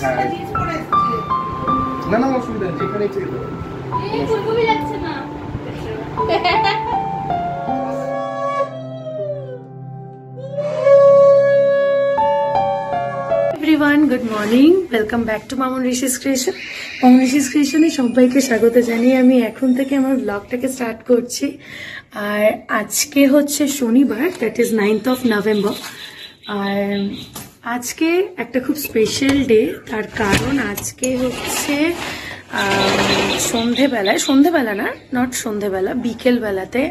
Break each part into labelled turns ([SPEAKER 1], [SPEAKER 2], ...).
[SPEAKER 1] হ্যাঁ না না অসুবিধা নেই, যেখানে ইচ্ছে খেতে পারো।
[SPEAKER 2] এই ফুলকপি যাচ্ছে না।
[SPEAKER 3] Everyone, good morning, welcome back to Mamun Rishi's creation. Mamun Rishi's ক্রিয়েশনে সবাইকে স্বাগত জানিয়ে আমি এখন থেকে আমার ব্লগটাকে স্টার্ট করছি। আর আজকে হচ্ছে শনিবার, that is 9th of November। আর আজকে একটা খুব স্পেশাল ডে, তার কারণ আজকে হচ্ছে সন্ধেবেলা না, নট সন্ধেবেলা, বিকেলবেলাতে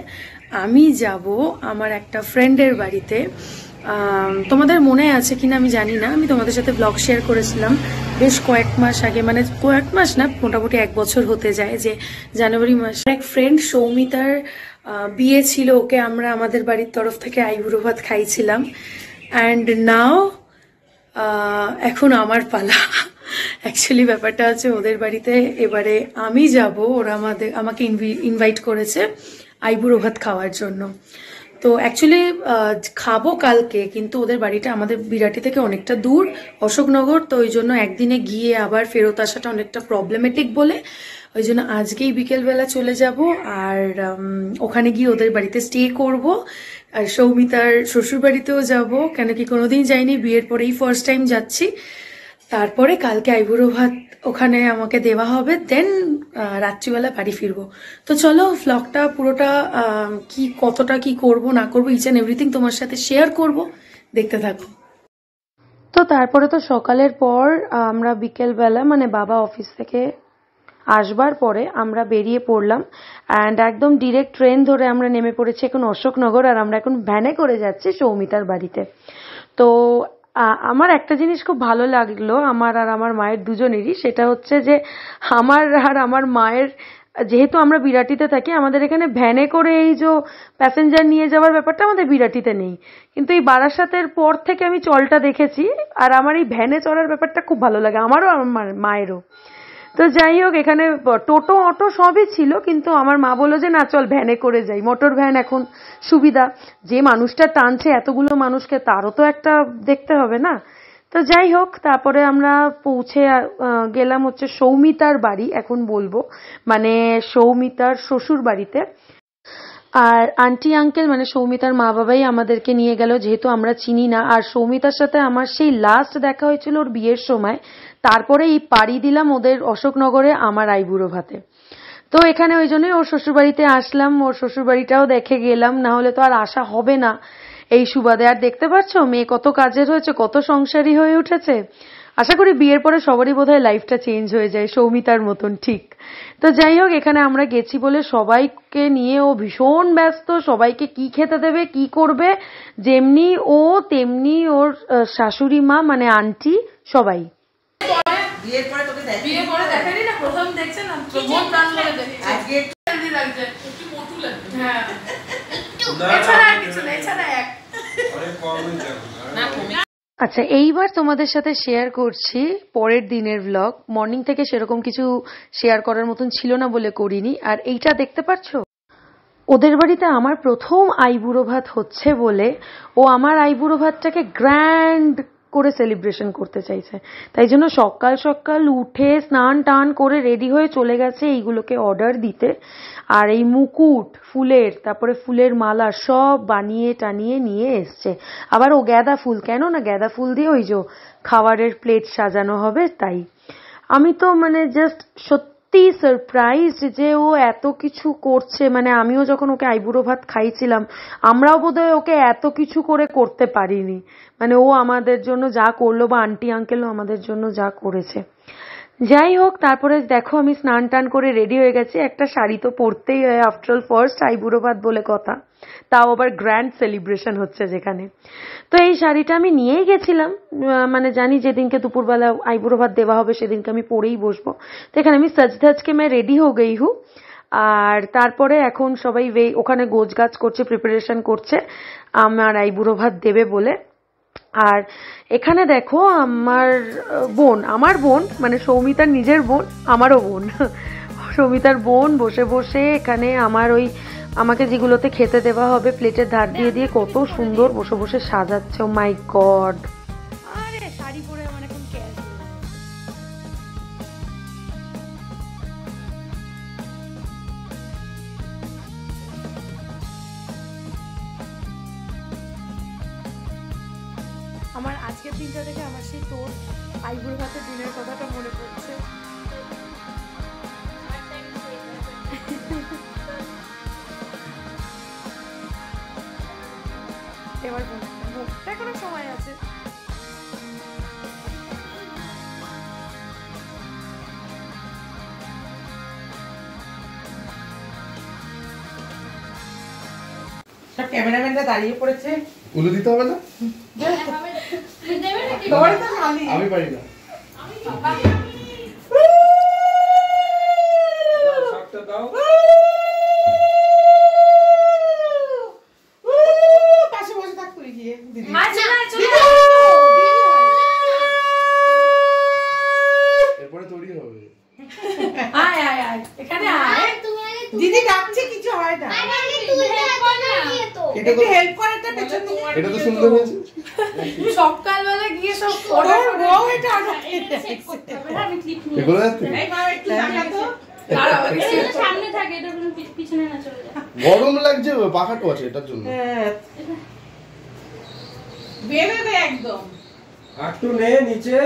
[SPEAKER 3] আমি যাব আমার একটা ফ্রেন্ডের বাড়িতে। তোমাদের মনে আছে কিনা আমি জানি না, আমি তোমাদের সাথে ব্লগ শেয়ার করেছিলাম বেশ কয়েক মাস আগে, মানে কয়েক মাস না, মোটামুটি 1 বছর হতে যায়, যে জানুয়ারি মাসে এক ফ্রেন্ড সৌমিতার বিয়ে ছিল, ওকে আমরা আমাদের বাড়ির তরফ থেকে আইবুড়ো ভাত খাইছিলাম। অ্যান্ড নাও এখন আমার পালা। অ্যাকচুয়ালি ব্যাপারটা আছে ওদের বাড়িতে এবারে আমি যাব, ওরা আমাকে ইনভাইট করেছে আইবুড়ো ভাত খাওয়ার জন্য। তো অ্যাকচুয়ালি খাবো কালকে, কিন্তু ওদের বাড়িটা আমাদের বিরাটি থেকে অনেকটা দূর, অশোকনগর, তো ওই জন্য একদিনে গিয়ে আবার ফেরত আসাটা অনেকটা প্রবলেমেটিক বলে ওই জন্য আজকেই বিকেলবেলা চলে যাব। আর ওখানে গিয়ে ওদের বাড়িতে স্টে করব। আর সৌমিতার শ্বশুর বাড়িতেও যাবো, কেন কি কোনোদিন যাইনি, বিয়ের পরেই ফার্স্ট টাইম যাচ্ছি। তারপরে কালকে আইবুড়ো ভাত ওখানে আমাকে দেওয়া হবে, দেন রাত্রিবেলা বাড়ি ফিরবো। তো চলো ভ্লগটা পুরোটা কতটা কি করব না করবো, ইচ অ্যান্ড এভরিথিং তোমার সাথে শেয়ার করব, দেখতে থাকো। তো তারপরে তো সকালের পর আমরা বিকেলবেলা, মানে বাবা অফিস থেকে আসবার পরে আমরা বেরিয়ে পড়লাম। অ্যান্ড একদম ডিরেক্ট ট্রেন ধরে আমরা নেমে পড়েছি এখন অশোকনগর। আর আমরা এখন ভ্যানে করে যাচ্ছি সৌমিতার বাড়িতে। তো আমার একটা জিনিস খুব ভালো লাগলো আমার আর আমার মায়ের দুজনেরই, সেটা হচ্ছে যে আমার আর আমার মায়ের, যেহেতু আমরা বিরাটিতে থাকি, আমাদের এখানে ভ্যানে করে এই যে প্যাসেঞ্জার নিয়ে যাওয়ার ব্যাপারটা আমাদের বিরাটিতে নেই, কিন্তু এই বারাসাতের পর থেকে আমি চলটা দেখেছি। আর আমার এই ভ্যানে চলার ব্যাপারটা খুব ভালো লাগে, আমারও আমার মায়েরও। তো যাই হোক, এখানে টোটো অটো সবই ছিল, কিন্তু আমার মা বললো যে না চল ভ্যানে করে যাই, মোটর ভ্যান এখন সুবিধা, যে মানুষটা টানছে এতগুলো মানুষকে তারও তো একটা দেখতে হবে না। তো যাই হোক, তারপরে আমরা পৌঁছে গেলাম হচ্ছে সৌমিতার বাড়ি, এখন বলবো মানে সৌমিতার শ্বশুর বাড়িতে। আর আন্টি আঙ্কেল মানে সৌমিতার মা বাবাই আমাদেরকে নিয়ে গেল, যেহেতু আমরা চিনি না। আর সৌমিতার সাথে আমার সেই লাস্ট দেখা হয়েছিল ওর বিয়ের সময়, তারপরে এই পাড়ি দিলাম ওদের অশোকনগরে আমার আইবুড়ো ভাতে। তো এখানে ওই জন্যই ওর শ্বশুরবাড়িতে আসলাম, ওর শ্বশুরবাড়িটাও দেখে গেলাম, না হলে তো আর আসা হবে না এই সুবাদে। আর দেখতে পাচ্ছ মেয়ে কত কাজের হয়েছে, কত সংসারী হয়ে উঠেছে। আশা করি বিয়ের পরে সবারই বোধহয় লাইফটা চেঞ্জ হয়ে যায় সৌমিতার মতন, ঠিক। তো যাই হোক, এখানে আমরা গেছি বলে সবাইকে নিয়ে ও ভীষণ ব্যস্ত, সবাইকে কি খেতে দেবে কি করবে, যেমনি ও তেমনি ওর শাশুড়ি মা মানে আন্টি সবাই।
[SPEAKER 4] বিয়ের পরে তোকে দেখি,
[SPEAKER 2] বিয়ের পরে দেখালি না, প্রথম দেখছেন না, মন প্রাণ বলে দেখি
[SPEAKER 4] আজকে
[SPEAKER 2] হেলদি লাগছে, একটু মোটু লাগছে। হ্যাঁ একটু,
[SPEAKER 1] না,
[SPEAKER 2] এছাড়া আর কিছু না, এছাড়া এক
[SPEAKER 1] অনেক কম হয়ে যাবে
[SPEAKER 2] না কমে।
[SPEAKER 3] আচ্ছা, এইবার তোমাদের সাথে শেয়ার করছি পরের দিনের ব্লগ। মর্নিং থেকে সেরকম কিছু শেয়ার করার মতন ছিল না বলে করিনি। আর এইটা দেখতে পাচ্ছ, ওদের বাড়িতে আমার প্রথম আইবুড়ো ভাত হচ্ছে বলে ও আমার আইবুড়ো ভাতটাকে গ্র্যান্ড করে সেলিব্রেশন করতে চাইছে, তাই জন্য সকাল সকাল উঠে স্নান টান করে রেডি হয়ে চলে গেছে এইগুলোকে অর্ডার দিতে। আর এই মুকুট ফুলের, তারপরে ফুলের মালা সব বানিয়ে টানিয়ে নিয়ে এসছে। আবার ও গাঁদা ফুল, কেন না গাঁদা ফুল দিয়ে ওই যে খাবারের প্লেট সাজানো হবে, তাই। আমি তো মানে জাস্ট সত্যি সারপ্রাইজড যে ও এত কিছু করছে। মানে আমিও যখন ওকে আইবুড়ো ভাত খাইছিলাম, আমরাও বোধহয় ওকে এত কিছু করে করতে পারিনি। মানে ও আমাদের জন্য যা করলো, বা আন্টি আঙ্কেলও আমাদের জন্য যা করেছে। যাই হোক, তারপরে দেখো আমি স্নান টান করে রেডি হয়ে গেছি। একটা শাড়ি তো পরতেই হয়, আফটার অল ফার্স্ট আইবুড়ো ভাত বলে কথা, তাও আবার গ্র্যান্ড সেলিব্রেশন হচ্ছে যেখানে। তো এই শাড়িটা আমি নিয়েই গেছিলাম, মানে জানি যেদিনকে দুপুরবেলা আইবুড়ো ভাত দেওয়া হবে সেদিনকে আমি পরেই বসবো। তো এখানে আমি সজধজকে मैं রেডি হয়ে গই হু। আর তারপরে এখন সবাই ওখানে গোছগাছ করছে, প্রিপারেশন করছে আমার আইবুড়ো ভাত দেবে বলে। আর এখানে দেখো আমার বোন মানে সৌমিতার নিজের বোন, আমারও বোন, সৌমিতার বোন বসে বসে এখানে আমাকে যেগুলোতে খেতে দেওয়া হবে প্লেটের ধার দিয়ে দিয়ে কত সুন্দর বসে বসে সাজাচ্ছে। ও মাই গড, আরে শাড়ি পরে আমার এখন আমার আজকের দিনটা দেখে আমার সেই তোর আইবুড়ো ভাতের দিনের কথাটা মনে পড়ছে। এবার মুখটা এখনো সময় আছে।
[SPEAKER 4] সব ক্যামেরাম্যানরা দাঁড়িয়ে পড়েছে।
[SPEAKER 1] উলু দিতে হবে না? আমি পারি না।
[SPEAKER 4] পাশে বসে থাক তুই গিয়ে দিদি।
[SPEAKER 1] এরপরে তৈরি হবে।
[SPEAKER 3] আয় আয় আয় এখানে আয়।
[SPEAKER 4] দিদি ডাকছে, কিছু হয় না।
[SPEAKER 1] এটা
[SPEAKER 4] একটু হেল্প করে একটা পেছন দিয়ে।
[SPEAKER 1] এটা তো সুন্দর হয়েছে।
[SPEAKER 3] সকালবেলা গিয়ে সব
[SPEAKER 4] ওর বউ এটা
[SPEAKER 1] এগুলো যাচ্ছে?
[SPEAKER 4] এই মা একটু দেখা তো।
[SPEAKER 2] সামনে থাকে, এটা পিছনে না চলে যায়।
[SPEAKER 1] গরম লাগছে, পাখাটো আছে এটার জন্য।
[SPEAKER 4] হ্যাঁ বেঁধে দে একদম।
[SPEAKER 5] একটু নে নিচে,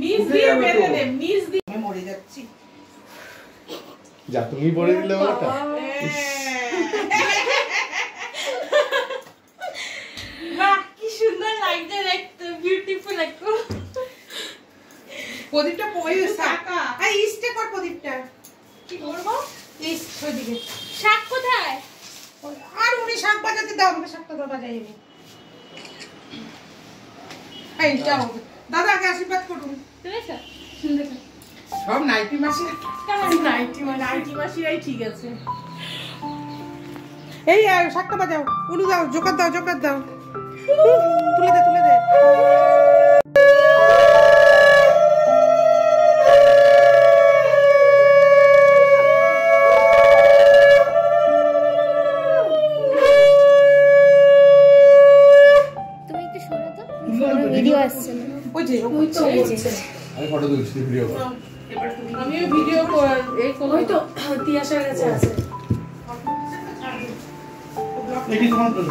[SPEAKER 4] নিচ দিয়ে বেঁধে দে, নিচ দিয়ে। আমি মরে যাচ্ছি।
[SPEAKER 1] যা তুমি পরে দিলে ওটা।
[SPEAKER 2] বাহ, কি সুন্দর লাগছে দেখতে, বিউটিফুল একদম।
[SPEAKER 4] প্রদীপটা পড়ে সাকা। আর ইস্টে কর প্রদীপটা।
[SPEAKER 2] কি করবো?
[SPEAKER 4] ইস্ট ওইদিকে।
[SPEAKER 2] শাক কোথায়?
[SPEAKER 4] আর উনি শাক বাজাতে দাও, আমাকে শাকটা দাও বাজাই আমি। এই যাও দাদা, আগে আশীর্বাদ করুন।
[SPEAKER 2] দেখেছো? সুন্দর।
[SPEAKER 4] সব নাইটি মাসি,
[SPEAKER 2] নাইটি মাসিরাই ঠিক আছে।
[SPEAKER 4] এই শাকটা বাজাও, উলু দাও, জোকার দাও, জোকার দাও। তুলে দে, তুলে দে।
[SPEAKER 6] তুমি একটু শোনো তো, ভিডিও আসছে না।
[SPEAKER 4] ওই যে
[SPEAKER 1] আমি ফটো তুলছি, ভিডিও কর।
[SPEAKER 4] আমিও ভিডিও এই কোন
[SPEAKER 3] ওই তো তিয়াসার কাছে আছে।
[SPEAKER 1] এটি তোমার জন্য।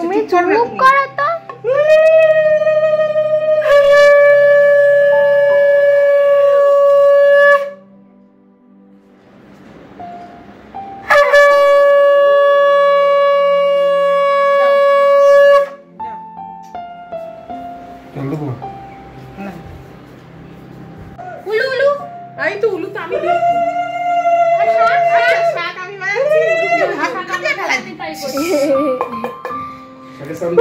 [SPEAKER 6] তুমি চুপ করো তো।
[SPEAKER 2] উলু উলু।
[SPEAKER 4] এই তো উলু তো আমি দিই। শাক আমি বানাচ্ছি, হাত কাটে ফেলাই দিই।
[SPEAKER 2] ট্রাই করছি।
[SPEAKER 1] আগে সামনে।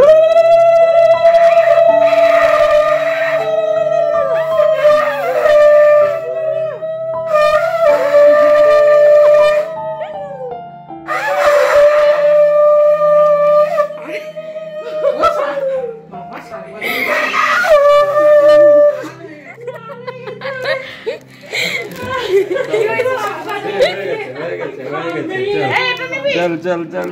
[SPEAKER 4] বাবা শাক
[SPEAKER 5] চল চল চল।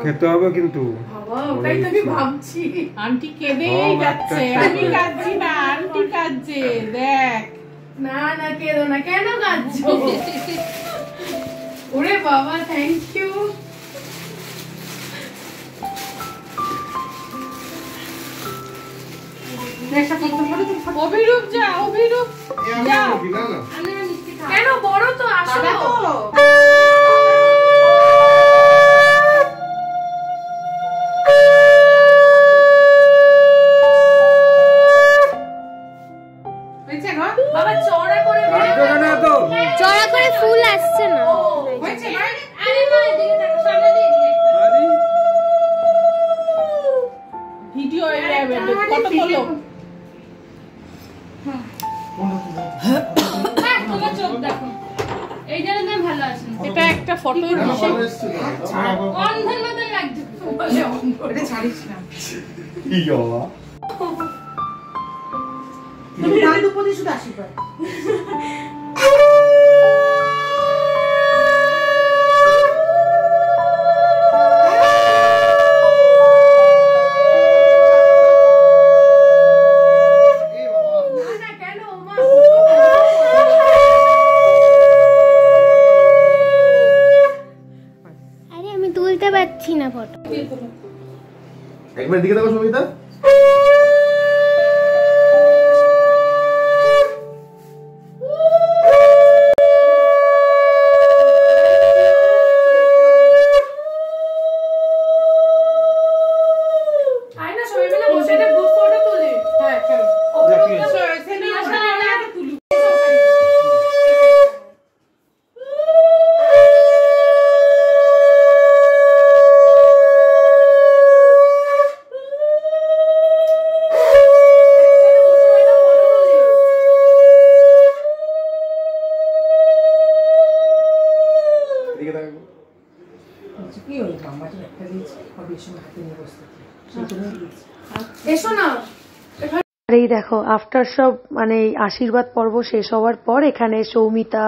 [SPEAKER 5] খেতে হবে কিন্তু।
[SPEAKER 3] বাবা ওটাই তো আমি ভাবছি।
[SPEAKER 4] আন্টি কেঁদেই যাচ্ছে, আমি কাঁদছি না, আন্টি কাঁদছে, দেখ।
[SPEAKER 3] না না কেঁদো না, কেন কাঁদছো? ওরে বাবা, থ্যাংক ইউ।
[SPEAKER 4] অভিরূপ যা, অভিরূপ যা।
[SPEAKER 1] না না
[SPEAKER 2] আমি না মিষ্টি খাবো।
[SPEAKER 3] কেন বড় তো আসো।
[SPEAKER 4] দাদা তো হয়েছে গো?
[SPEAKER 3] বাবা চড়া করে
[SPEAKER 5] কাটবে কেন তো?
[SPEAKER 6] চড়া করে ফুল আসছে না।
[SPEAKER 4] হয়েছে গো?
[SPEAKER 2] আরে মা, এদিকে তাকাও, সামনে দিয়ে দিই একটা।
[SPEAKER 5] আরে
[SPEAKER 4] ভিডিও কত করলো?
[SPEAKER 1] এসছে তো
[SPEAKER 2] অন্ধের মতন লাগছে
[SPEAKER 4] এটা ছাড়িস না
[SPEAKER 1] কি বাবা
[SPEAKER 4] তুমি দাদু প্রতি শুধু আশীর্বাদ
[SPEAKER 6] আরে আমি তুলতে পারছি না ফটো।
[SPEAKER 1] একবার দিকে দেখো সবিতা
[SPEAKER 3] আর এই দেখো আফটার সব মানে এই আশীর্বাদ পর্ব শেষ হওয়ার পর এখানে সৌমিতা,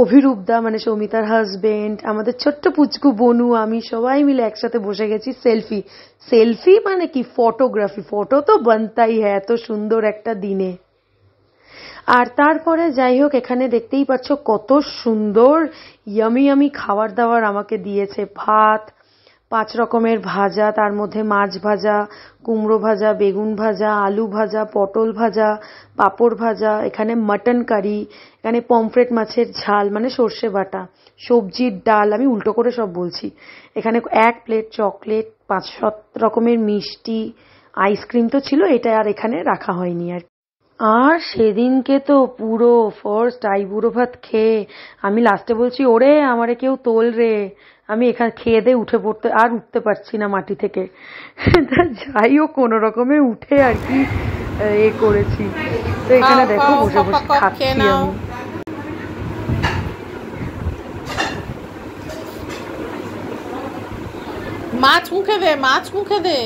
[SPEAKER 3] অভিরূপদা মানে সৌমিতার হাজবেন্ড, আমাদের ছোট্ট পুচকু বনু, আমি সবাই মিলে একসাথে বসে গেছি সেলফি মানে কি ফটোগ্রাফি, ফটো তো বানতাই হ্যাঁ এত সুন্দর একটা দিনে। আর তারপরে যাই হোক এখানে দেখতেই পাচ্ছ কত সুন্দর ইয়ামি খাবার দাবার আমাকে দিয়েছে। ভাত, 5 রকমের ভাজা, তার মধ্যে মাছ ভাজা, কুমড়ো ভাজা, বেগুন ভাজা, আলু ভাজা, পটল ভাজা, পাঁপড় ভাজা, এখানে মাটন কারি, এখানে পমফ্রেট মাছের ঝাল মানে সর্ষে বাটা, সবজির ডাল, আমি উল্টো করে সব বলছি, এখানে 1 প্লেট চকলেট, 5-7 রকমের মিষ্টি, আইসক্রিম তো ছিল, এটা আর এখানে রাখা হয়নি আর। আর সেদিনকে তো পুরো ফার্স্ট আইবুড়ো ভাত খেয়ে আমি লাস্টে বলছি ওরে আমারে কেউ তোল রে, আমি এখানে খেয়ে দিয়ে উঠতে পারছি না মাটি থেকে। যাই হোক কোনো রকমে উঠে আর কি এ করেছি। তো এখানে দেখো বসে বসে খাচ্ছি আমি।
[SPEAKER 4] মাছ মুখে দে, মাছ মুখে দে,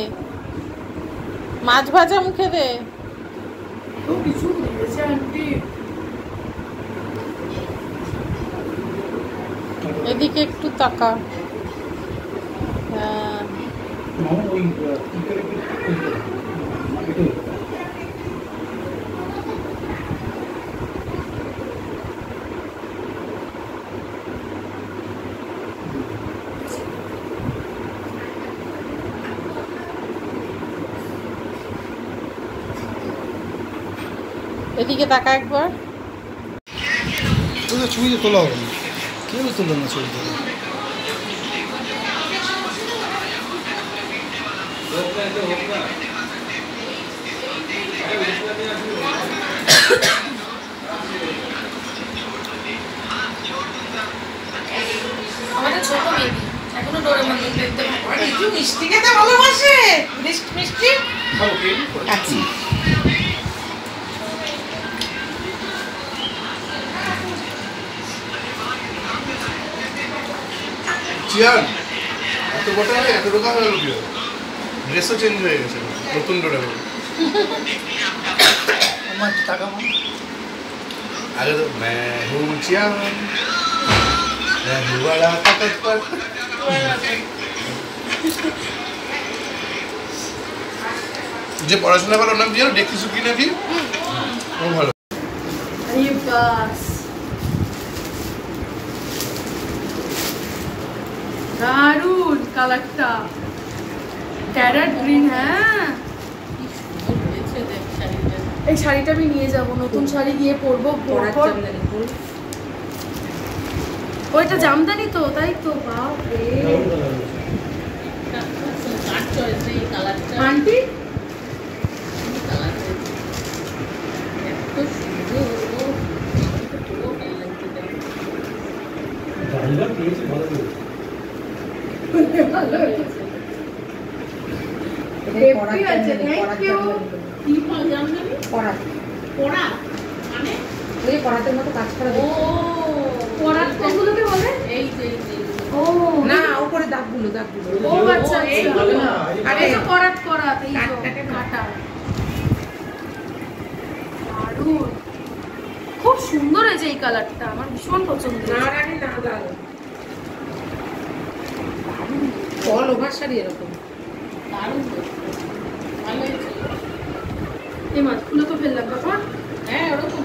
[SPEAKER 4] মাছ ভাজা মুখে দে। এদিকে একটু তাকা। হ্যাঁ এদিকে তাকা একবার।
[SPEAKER 1] ছবিতে তোলা হবে না, কেউ তোলো না ছবিতে।
[SPEAKER 3] আমাদের ছোট বেবি এখনো ডোরেমন দেখতে পারে।
[SPEAKER 4] একটু মিষ্টি খেতে ভালোবাসে, মিষ্টি। আচ্ছা
[SPEAKER 1] চিয়ার এত বড় হয়ে এত রোগা হয়ে গেল, ড্রেসও চেঞ্জ হয়ে গেছে, নতুন ডোরেমন। আমার টাকা মা আগে তো मैं हूं चियार मैं हूं बड़ा ताकतवर। যে পড়াশোনা ভালো নাম দিয়ে দেখি সুকি নাকি ও ভালো।
[SPEAKER 3] এই বাস দারুন কালারটা, প্যারট গ্রিন। হ্যাঁ এই শাড়িটা আমি নিয়ে যাব, নতুন শাড়ি গিয়ে পরবো। ওইটা জামদানি তো, তাই তো। বাপরে আন্টি পড়াতের মতো কাজ করা। ও পড়াত কোনগুলোকে বলে? এই যে ও
[SPEAKER 4] না উপরে দাগগুলো দাগগুলো
[SPEAKER 3] ও আচ্ছা
[SPEAKER 4] এই
[SPEAKER 3] আচ্ছা
[SPEAKER 4] হলো না।
[SPEAKER 3] আরে তো করাত করাত এই তো
[SPEAKER 4] কাটটাকে না।
[SPEAKER 3] কাটা দারুণ খুব সুন্দর হয়েছে এই কালারটা আমার ভীষণ পছন্দ
[SPEAKER 4] না রানী না লাল অল ওভার শাড়ি এরকম দারুণ তো। ভালো হয়েছে।
[SPEAKER 3] এই মাছগুলো তো ফেললাম বাবা
[SPEAKER 4] হ্যাঁ ওরকম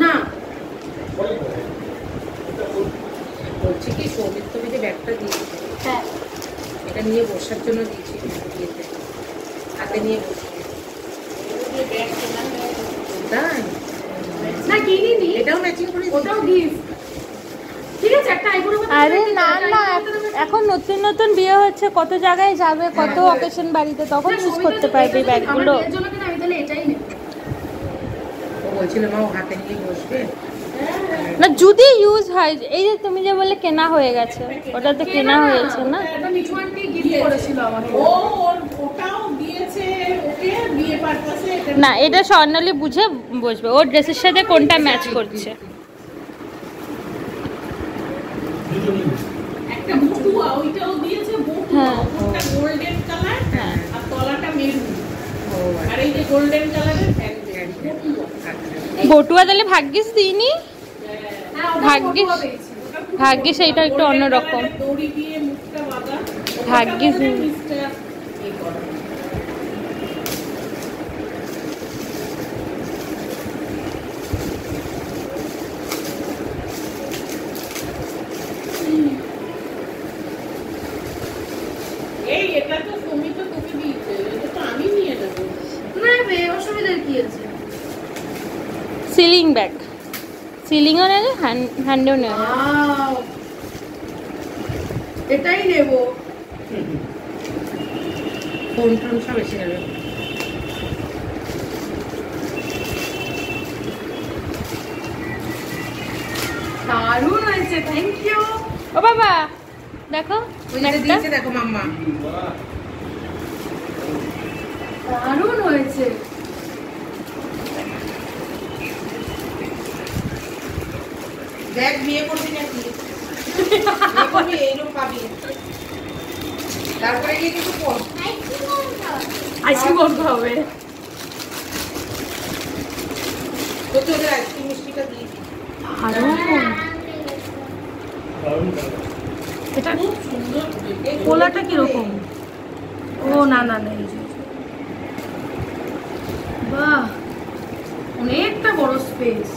[SPEAKER 3] না
[SPEAKER 4] বলছি কি সৌমিত তুমি যে ব্যাগটা দিয়েছে
[SPEAKER 3] হ্যাঁ
[SPEAKER 4] এটা নিয়ে বসার জন্য দিয়েছি বিয়েতে হাতে নিয়ে বসে তাই
[SPEAKER 3] না কিনিনি
[SPEAKER 4] এটাও ম্যাচিং করে
[SPEAKER 3] ওটাও গিফট ঠিক আছে একটা আইবুড়ো
[SPEAKER 6] আরে না না এখন নতুন নতুন বিয়ে হচ্ছে কত জায়গায় যাবে কত অকেশন বাড়িতে তখন ইউজ করতে পারবে ব্যাগগুলো
[SPEAKER 3] এর জন্য কিনা আমি তাহলে এটাই নেব
[SPEAKER 4] ও বলছিল মা ও হাতে নিয়ে বসবে
[SPEAKER 6] না যদি ইউজ হয় এই যে তুমি যে বললে কেনা হয়ে গেছে ওটা তো কেনা হয়েছে না
[SPEAKER 3] এটা মিঠু আন্টি গিফট করেছিল আমাকে
[SPEAKER 4] ও ওটাও দিয়েছে ওকে বিয়ে পারপাসে
[SPEAKER 6] না এটা স্বর্ণালী বুঝে বসবে ওর ড্রেসের সাথে কোনটা ম্যাচ করছে
[SPEAKER 4] একটা বটুয়া ওইটাও দিয়েছে বটুয়া
[SPEAKER 6] হ্যাঁ।
[SPEAKER 4] ওটা গোল্ডেন কালার আর তলাটা মেরুন আর এই যে গোল্ডেন কালারের প্যান্ট
[SPEAKER 6] বটুয়া তাহলে ভাগ্যিস দিইনি
[SPEAKER 3] হ্যাঁ ওটা
[SPEAKER 6] ভাগ্যিস
[SPEAKER 3] ফটো পেয়েছি
[SPEAKER 6] ভাগ্যিস এইটা একটু অন্যরকম
[SPEAKER 4] দড়ি দিয়ে মুখটা বাঁধা
[SPEAKER 6] ভাগ্যিস
[SPEAKER 4] মিস্টার এই করা এই এটা তো তুমি তো তোকে দিয়েছে এটা তো আমি নিয়ে নেবো
[SPEAKER 3] না বে অসুবিধার কি আছে
[SPEAKER 6] সিলিং ব্যাগ সিলিংও নেবে হ্যান্ডেও নেবে
[SPEAKER 3] ওয়াও এটাই নেব
[SPEAKER 4] ফোন টোন সব এসে যাবে
[SPEAKER 3] দারুণ হয়েছে থ্যাংক ইউ
[SPEAKER 6] ও বাবা দেখো
[SPEAKER 4] ওই যে
[SPEAKER 6] একটা
[SPEAKER 4] দিয়েছে দেখো মাম্মা
[SPEAKER 3] দারুণ হয়েছে
[SPEAKER 4] দেখ বিয়ে করবি নাকি বিয়ে করবি এইরকম পাবি তারপরে গিয়ে কিছু পর
[SPEAKER 3] আইসক্রিম করতে হবে
[SPEAKER 4] তো তোদের আইসক্রিম মিষ্টিটা দিয়ে
[SPEAKER 3] দারুণ এটা
[SPEAKER 4] খুব সুন্দর এই
[SPEAKER 3] কোলাটা কিরকম ও না না না এই যে বাহ অনেকটা বড় স্পেস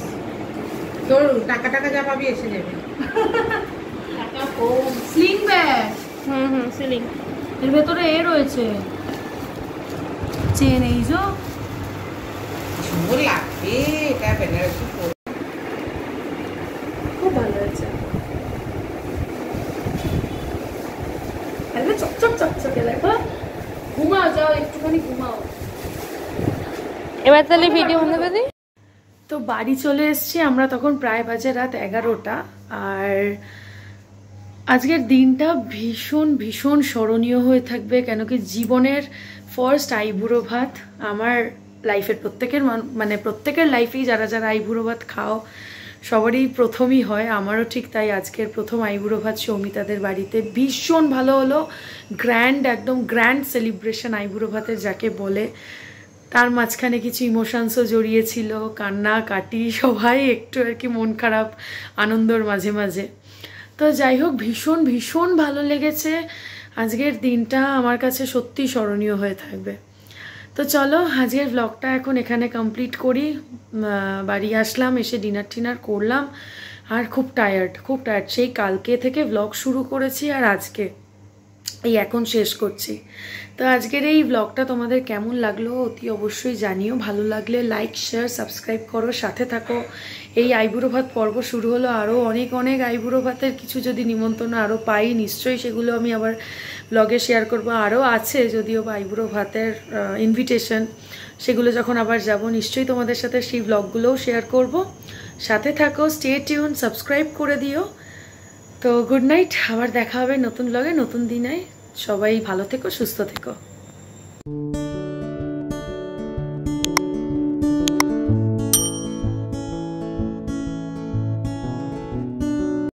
[SPEAKER 4] তোর টাকা টাকা যা পাবি এসে যাবে
[SPEAKER 3] স্লিং ব্যাগ
[SPEAKER 6] হুম সিলিং
[SPEAKER 3] এর ভেতরে এ রয়েছে চেন এই যে
[SPEAKER 4] সুন্দর লাগবে এটা বেনারসি পরে
[SPEAKER 3] খুব ভালো হয়েছে একদম চকচক চকচকে দেখো ঘুমাও যাও একটুখানি ঘুমাও
[SPEAKER 6] এবার তাহলে ভিডিও বন্ধ করে দিই
[SPEAKER 3] তো বাড়ি চলে এসেছি আমরা তখন প্রায় বাজে রাত 11টা আর আজকের দিনটা ভীষণ ভীষণ স্মরণীয় হয়ে থাকবে কেন কি জীবনের ফার্স্ট আইবুড়ো ভাত আমার লাইফের প্রত্যেকের মানে প্রত্যেকের লাইফেই যারা যারা আইবুড়ো ভাত খাও সবারই প্রথমই হয় আমারও ঠিক তাই আজকের প্রথম আইবুড়ো ভাত সৌমিতাদের বাড়িতে ভীষণ ভালো হলো গ্র্যান্ড একদম গ্র্যান্ড সেলিব্রেশন আইবুড়ো ভাতের যাকে বলে তার মাঝখানে কিছু ইমোশনসও জড়িয়েছিল কান্না কাটি সবাই একটু আর কি মন খারাপ আনন্দর মাঝে মাঝে তো যাই হোক ভীষণ ভীষণ ভালো লেগেছে আজকের দিনটা আমার কাছে সত্যি স্মরণীয় হয়ে থাকবে তো চলো আজকের ব্লগটা এখন এখানে কমপ্লিট করি বাড়ি আসলাম এসে ডিনার টিনার করলাম আর খুব টায়ার্ড সেই কালকে থেকে ব্লগ শুরু করেছি আর আজকে এই এখন শেষ করছি তো আজকের এই ব্লগটা তোমাদের কেমন লাগলো অতি অবশ্যই জানিও ভালো লাগলে লাইক শেয়ার সাবস্ক্রাইব করো সাথে থাকো এই আইবুড়ো ভাত পর্ব শুরু হলো আরও অনেক অনেক আইবুড়ো ভাতের কিছু যদি নিমন্ত্রণ আরও পাই নিশ্চয়ই সেগুলো আমি আবার ব্লগে শেয়ার করবো আরও আছে যদিও বা আইবুড়ো ভাতের ইনভিটেশন সেগুলো যখন আবার যাব নিশ্চয়ই তোমাদের সাথে সেই ব্লগগুলোও শেয়ার করব সাথে থাকো স্টে টিউন সাবস্ক্রাইব করে দিও তো গুড নাইট আবার দেখা হবে নতুন ব্লগে নতুন দিনে সবাই ভালো থেকো সুস্থ থেকো